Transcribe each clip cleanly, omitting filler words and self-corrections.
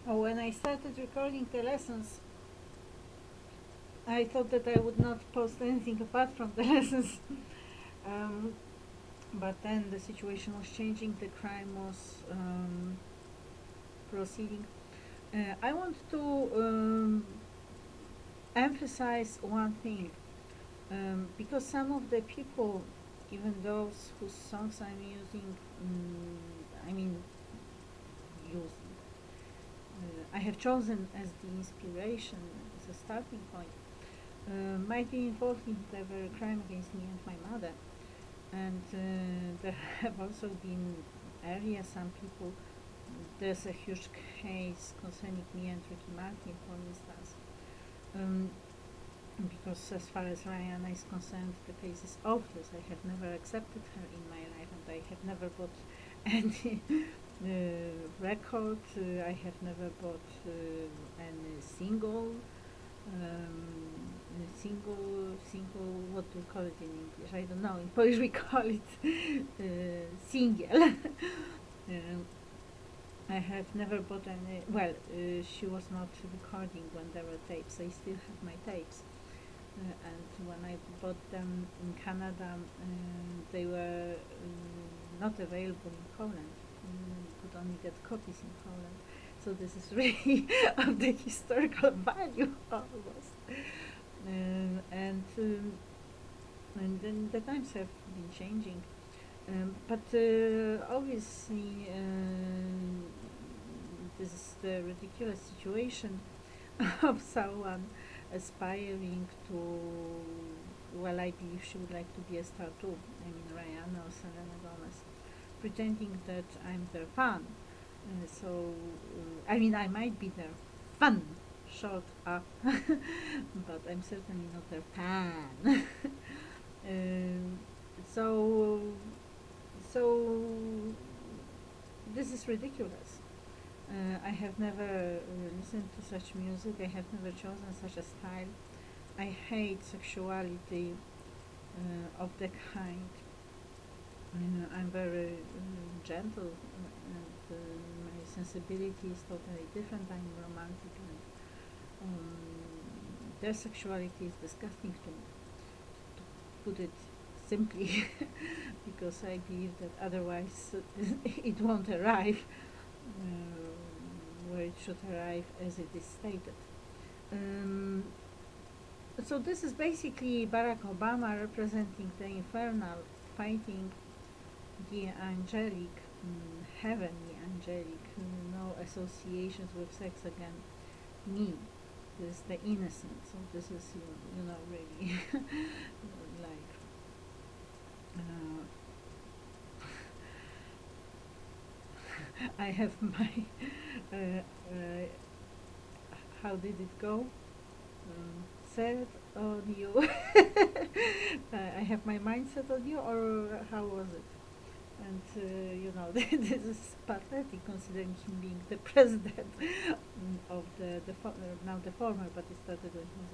When I started recording the lessons, I thought that I would not post anything apart from the lessons. um, but then the situation was changing, the crime was proceeding. I want to emphasize one thing, because some of the people, even those whose songs I'm using, I mean, use, I have chosen as the inspiration, as a starting point, might be involved in the very crime against me and my mother. And there have also been earlier some people. There's a huge case concerning me and Ricky Martin, for instance. Um, because as far as Rihanna is concerned, the case is obvious. I have never accepted her in my life, and I have never bought any record. I have never bought any single. What do we call it in English? I don't know. In Polish we call it single. um, I have never bought any. Well, she was not recording when there were tapes. I still have my tapes. And when I bought them in Canada, they were not available in Poland. You could only get copies in Poland. So this is really of the historical value almost. And then the times have been changing. But obviously, this is the ridiculous situation of someone aspiring to, well, I believe she would like to be a star too. I mean, Rihanna or Selena Gomez, pretending that I'm their fan. I mean, I might be their fan, short up, but I'm certainly not their fan. um, so, so this is ridiculous. I have never listened to such music. I have never chosen such a style. I hate sexuality of the kind. I'm very gentle, and my sensibility is totally different. I'm romantic, and their sexuality is disgusting to me, to put it simply, because I believe that otherwise it won't arrive where it should arrive as it is stated. Um, so this is basically Barack Obama representing the infernal, fighting the angelic, heavenly angelic, no associations with sex again. Me, this is the innocent. So this is really like. I have my uh, uh, how did it go? Set on you. I have my mind set on you, or how was it? And this is pathetic considering him being the president of now the former, but it started when he was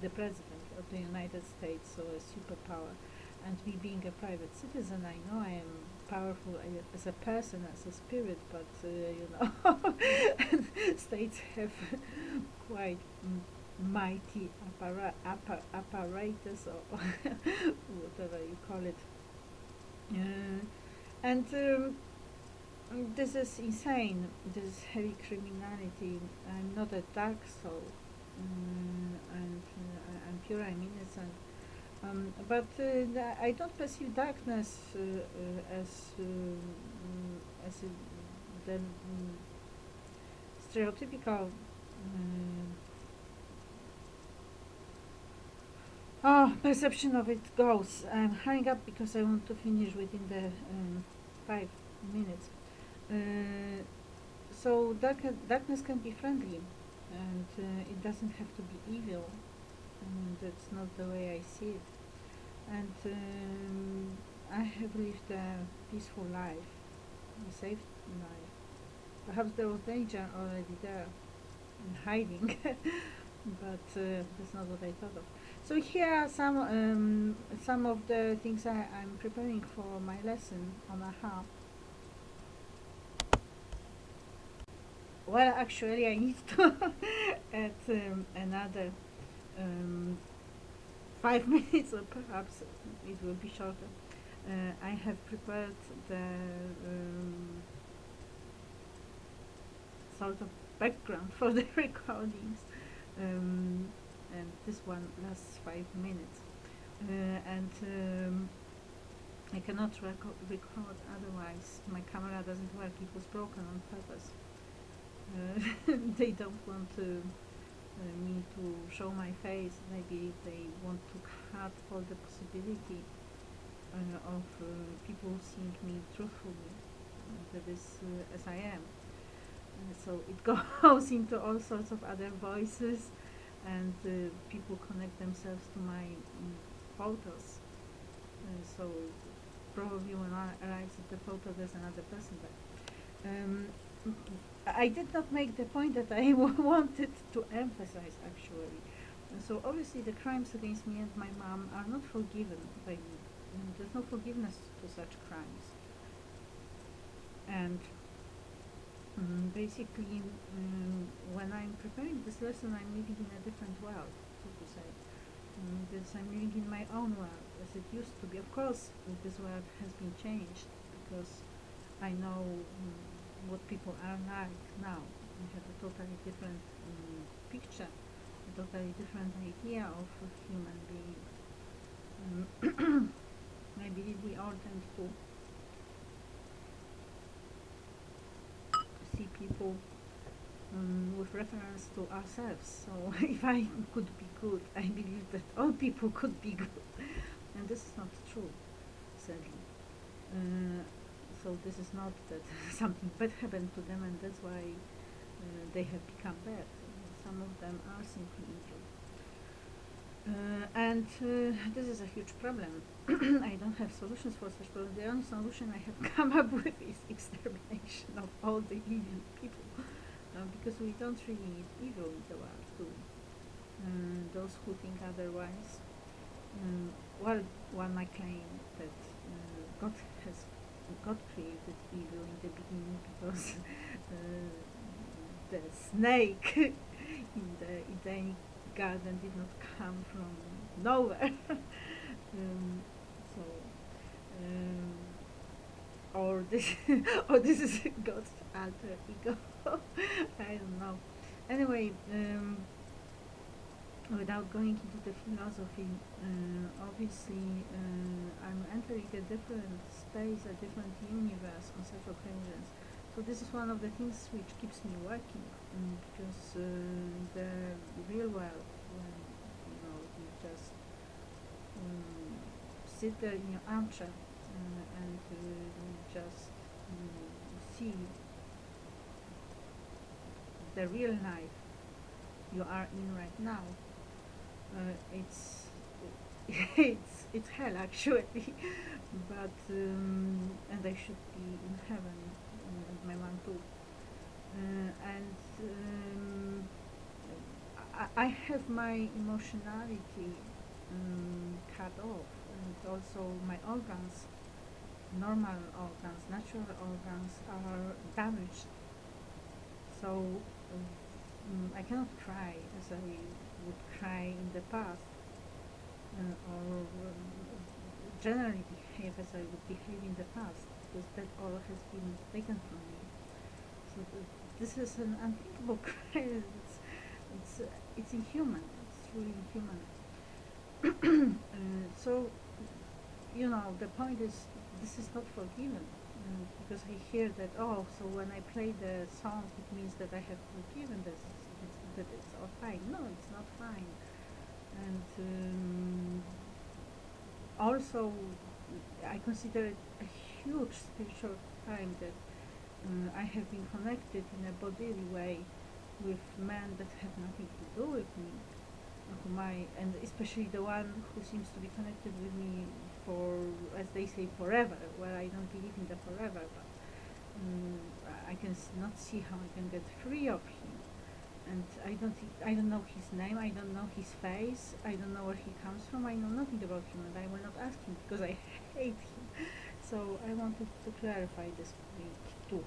the president of the United States, so a superpower. And me being a private citizen, I know I am powerful as a person, as a spirit, but states have quite mighty apparatus, or whatever you call it. And this is insane. This is heavy criminality. I'm not a dark soul, and I'm pure. I'm innocent. But I don't perceive darkness as the stereotypical. Perception of it goes. I'm hurrying up because I want to finish within the 5 minutes. So darkness can be friendly, and it doesn't have to be evil. That's not the way I see it. And I have lived a peaceful life, a safe life. Perhaps there was danger already there, in hiding, but that's not what I thought of. So here are some of the things I'm preparing for my lesson on AHA. well, actually, I need to add another um, 5 minutes, or perhaps it will be shorter. I have prepared the sort of background for the recordings, um, and this one lasts 5 minutes. And I cannot record otherwise. My camera doesn't work. It was broken on purpose. They don't want me to show my face. Maybe they want to cut all the possibility of people seeing me truthfully, that is as I am. So it goes into all sorts of other voices, and people connect themselves to my photos. So probably when I arrive at the photo, there's another person there. I did not make the point that I wanted to emphasize, actually. So obviously the crimes against me and my mom are not forgiven by me. There's no forgiveness to such crimes. And basically, when I'm preparing this lesson, I'm living in a different world, so to say. I'm living in my own world, as it used to be. Of course, this world has been changed, because I know what people are like now. We have a totally different picture, a totally different idea of a human being. I believe we all tend to see people with reference to ourselves. So if I could be good, I believe that all people could be good. And this is not true, sadly. So this is not that something bad happened to them and that's why they have become bad. Some of them are simply evil. And this is a huge problem. I don't have solutions for such problems. The only solution I have come up with is extermination of all the evil people. Because we don't really need evil in the world too. Those who think otherwise, well, one might claim that God has God created evil in the beginning because the snake in the Edenic garden did not come from nowhere. So, um, or this, or this is God's alter ego. I don't know. Anyway, without going into the philosophy, obviously I'm entering a different space, a different universe on such occasions. So this is one of the things which keeps me working, because the real world, when you just sit there in your armchair and just see the real life you are in right now, it's it's hell, actually. But and I should be in heaven, and my mom too. And I have my emotionality cut off, and also my organs, normal organs, natural organs, are damaged. So I cannot cry as I would cry in the past, or generally behave as I would behave in the past, because that all has been taken from me. So this is an unthinkable crime. It's it's inhuman. It's really inhuman. So the point is, this is not forgiven, because I hear that, oh, so when I play the song, it means that I have forgiven this, that it's all fine. No, it's not fine. And also, I consider it a huge spiritual crime that I have been connected in a bodily way with men that have nothing to do with me, and especially the one who seems to be connected with me for, as they say, forever. Well, I don't believe in the forever, but I can not see how I can get free of him. And I don't know his name, I don't know his face, I don't know where he comes from, I know nothing about him, and I will not ask him because I hate him. So I wanted to clarify this point too.